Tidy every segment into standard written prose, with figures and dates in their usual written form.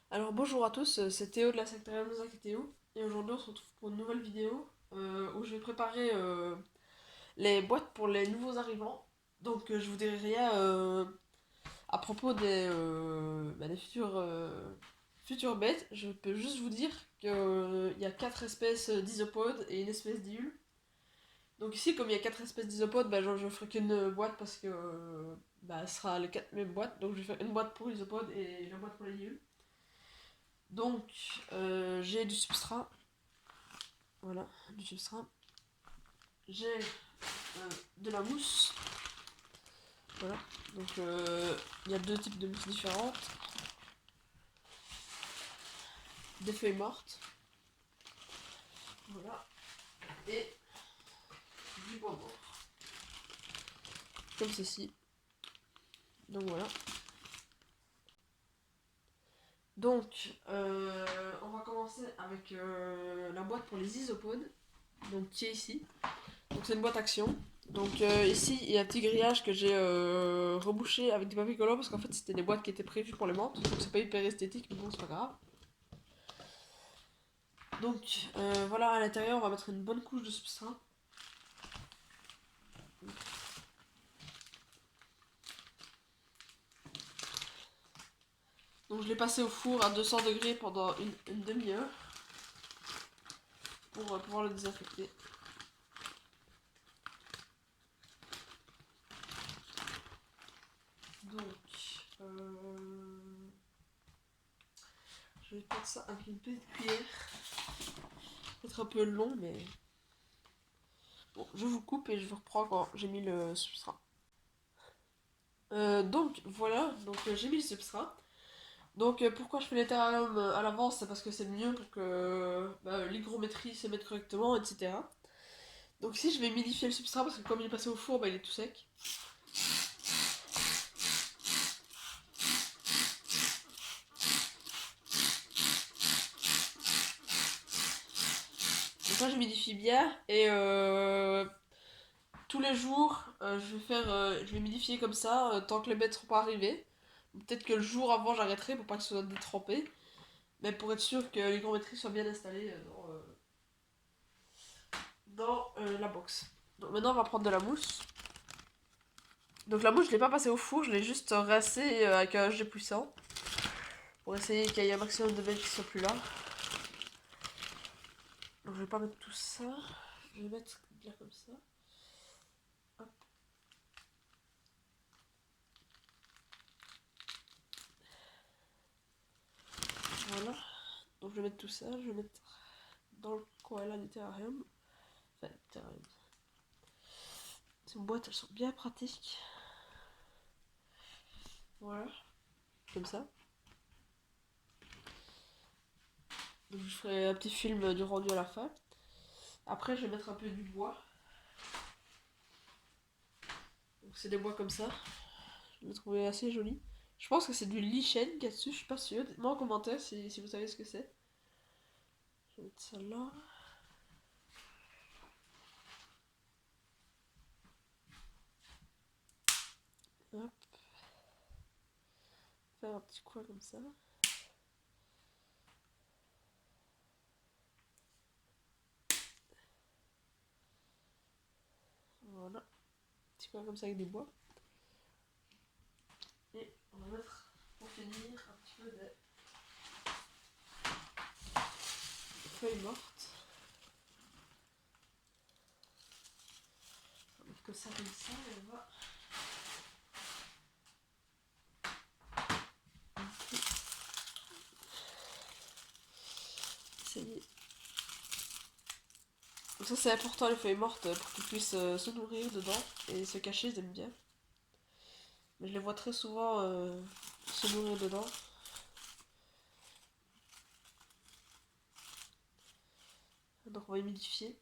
Alors bonjour à tous, c'est Théo de la secteur Mozart et Théo, et aujourd'hui on se retrouve pour une nouvelle vidéo où je vais préparer les boîtes pour les nouveaux arrivants. Donc je vous dirai rien à propos des futurs bêtes, je peux juste vous dire qu'il y a 4 espèces d'isopodes et une espèce d'IUL. Donc ici comme il y a 4 espèces d'isopodes, bah, je ferai qu'une boîte parce que bah, ce sera les 4 mêmes boîtes, donc je vais faire une boîte pour l'isopodes et la boîte pour les IUL. Donc, j'ai du substrat. Voilà, du substrat. J'ai de la mousse. Voilà. Donc, il y a deux types de mousse différentes. Des feuilles mortes. Voilà. Et du bois mort. Comme ceci. Donc, voilà. Donc, on va commencer avec la boîte pour les isopodes. Donc, qui est ici. Donc, c'est une boîte action. Donc ici il y a un petit grillage que j'ai rebouché avec du papier collant parce qu'en fait c'était des boîtes qui étaient prévues pour les menthes, donc c'est pas hyper esthétique mais bon c'est pas grave. Donc voilà, à l'intérieur on va mettre une bonne couche de substrat. Donc je l'ai passé au four à 200 degrés pendant une demi-heure pour pouvoir le désinfecter. Donc je vais faire ça avec une petite cuillère. Peut-être un peu long mais bon, je vous coupe et je vous reprends quand j'ai mis le substrat. Donc voilà, donc j'ai mis le substrat. Donc pourquoi je fais les terrariums à l'avance, c'est parce que c'est mieux pour que l'hygrométrie se mette correctement, etc. Donc ici je vais humidifier le substrat parce que comme il est passé au four, bah, il est tout sec. Donc là j'humidifie bien et tous les jours je vais humidifier comme ça tant que les bêtes ne seront pas arrivées. Peut-être que le jour avant j'arrêterai pour pas que ce soit détrempé, mais pour être sûr que l'hygrométrie soit bien installée dans la box. Donc maintenant on va prendre de la mousse. Donc la mousse, je l'ai pas passée au four, je l'ai juste rincée avec un jet puissant pour essayer qu'il y ait un maximum de bêtes qui soient plus là. Donc je vais pas mettre tout ça, je vais mettre bien comme ça. Hop. Voilà. Donc je vais mettre tout ça, je vais mettre dans le coin là du terrarium. Enfin, terrarium. Ces boîtes, elles sont bien pratiques. Voilà. Comme ça. Donc je ferai un petit film du rendu à la fin. Après, je vais mettre un peu du bois. Donc c'est des bois comme ça. Je l'ai trouvé assez joli. Je pense que c'est du lichen qu'il y a dessus, je suis pas sûre. Dites-moi en commentaire si vous savez ce que c'est. Je vais mettre ça là. Hop. Faire un petit coin comme ça. Voilà. Petit coin comme ça avec des bois. Et on va mettre, pour finir, un petit peu de feuilles mortes. On va mettre que ça comme ça et on va essayer. Donc ça c'est important les feuilles mortes pour qu'ils puissent se nourrir dedans et se cacher, ils aiment bien. Mais je les vois très souvent se nourrir dedans. Donc on va humidifier.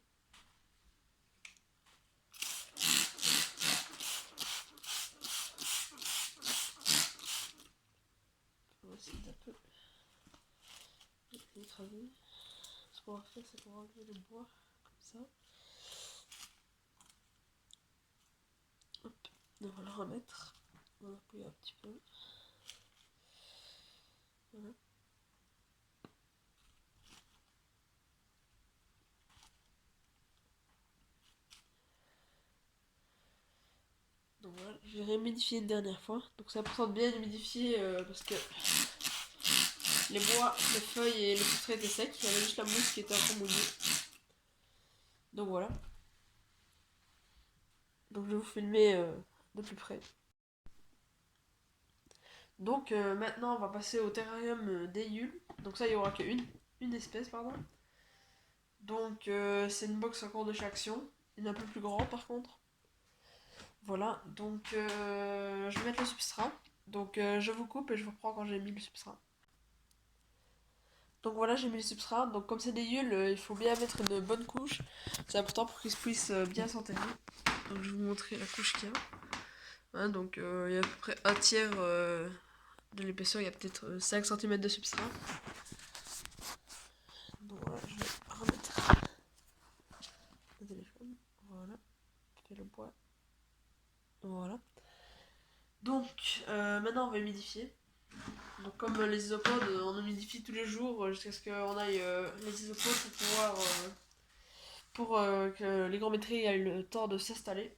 On va essayer d'un peu écraser. Ce qu'on va faire c'est qu'on va enlever le bois comme ça. Hop. On va le remettre. On va appuyer un petit peu. Voilà. voilà, j'ai réhumidifié une dernière fois. Donc c'est important de bien humidifier parce que les bois, les feuilles et le substrat étaient secs. Il y avait juste la mousse qui était un peu mouillée. Donc voilà. Donc je vais vous filmer de plus près. Donc maintenant on va passer au terrarium des yules. Donc ça il n'y aura qu'une espèce pardon. Donc c'est une box encore de chaque action. Il est un peu plus grand par contre. Voilà, donc je vais mettre le substrat. Donc je vous coupe et je vous reprends quand j'ai mis le substrat. Donc voilà, j'ai mis le substrat. Donc comme c'est des yules, il faut bien mettre une bonne couche. C'est important pour qu'ils puissent bien s'enterrer. Donc je vais vous montrer la couche qu'il y a. Hein, donc il y a à peu près un tiers de l'épaisseur, il y a peut-être 5 cm de substrat. Donc voilà, je vais remettre le téléphone. Voilà, je fais le bois. Voilà. Donc maintenant on va humidifier. Donc comme les isopodes, on humidifie tous les jours jusqu'à ce qu'on aille les isopodes pour pouvoir que l'hygrométrie ait le temps de s'installer.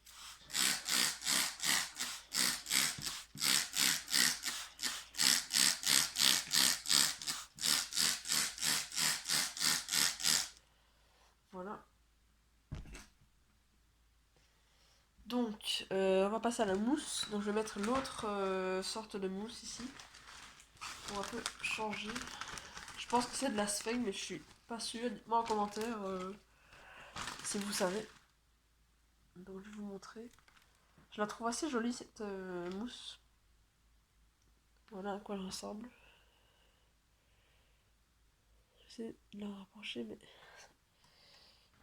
Voilà. Donc on va passer à la mousse. Donc je vais mettre l'autre sorte de mousse ici pour un peu changer. Je pense que c'est de la sphène mais je suis pas sûre. Dites-moi en commentaire si vous savez. Donc je vais vous montrer. Je la trouve assez jolie cette mousse. Voilà à quoi elle ressemble. J'essaie de la rapprocher mais...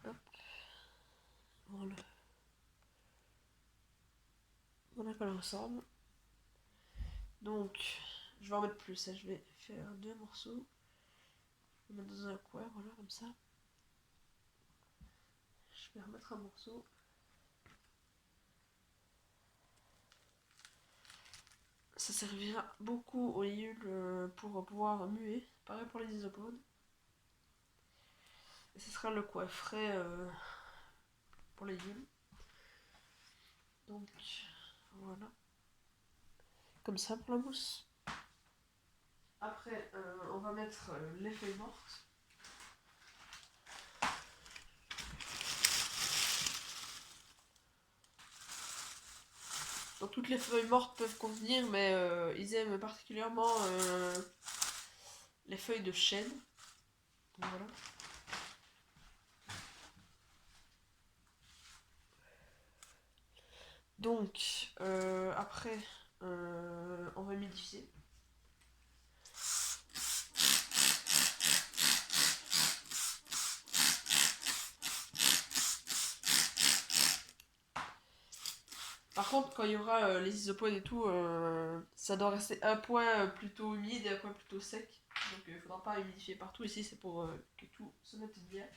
Hop. Voilà. Voilà à quoi elle ressemble. Donc je vais en mettre plus. Hein. Je vais faire 2 morceaux. Je vais mettre dans un coin, voilà comme ça. Je vais remettre un morceau. Ça servira beaucoup aux yules pour pouvoir muer. Pareil pour les isopodes. Et ce sera le coin frais pour les yules. Donc voilà. Comme ça pour la mousse. Après, on va mettre les feuilles mortes. Donc toutes les feuilles mortes peuvent convenir, mais ils aiment particulièrement les feuilles de chêne. Donc voilà. Donc après, on va humidifier. Par contre, quand il y aura les isopodes et tout, ça doit rester un point plutôt humide et un point plutôt sec. Donc il ne faudra pas humidifier partout. Ici, c'est pour que tout se mette bien.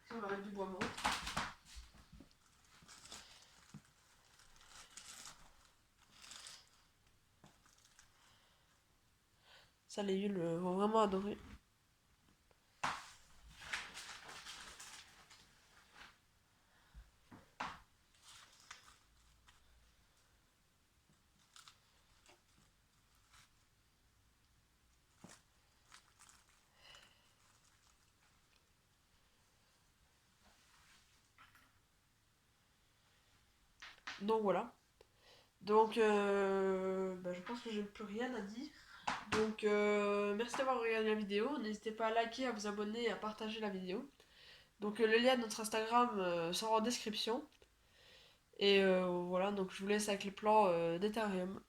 Ici, on va mettre du bois mort. Ça, les yules vont vraiment adorer. Donc voilà. Donc je pense que j'ai plus rien à dire. Donc merci d'avoir regardé la vidéo. N'hésitez pas à liker, à vous abonner et à partager la vidéo. Donc le lien de notre Instagram sera en description. Et voilà, donc je vous laisse avec les plans d'Ethereum.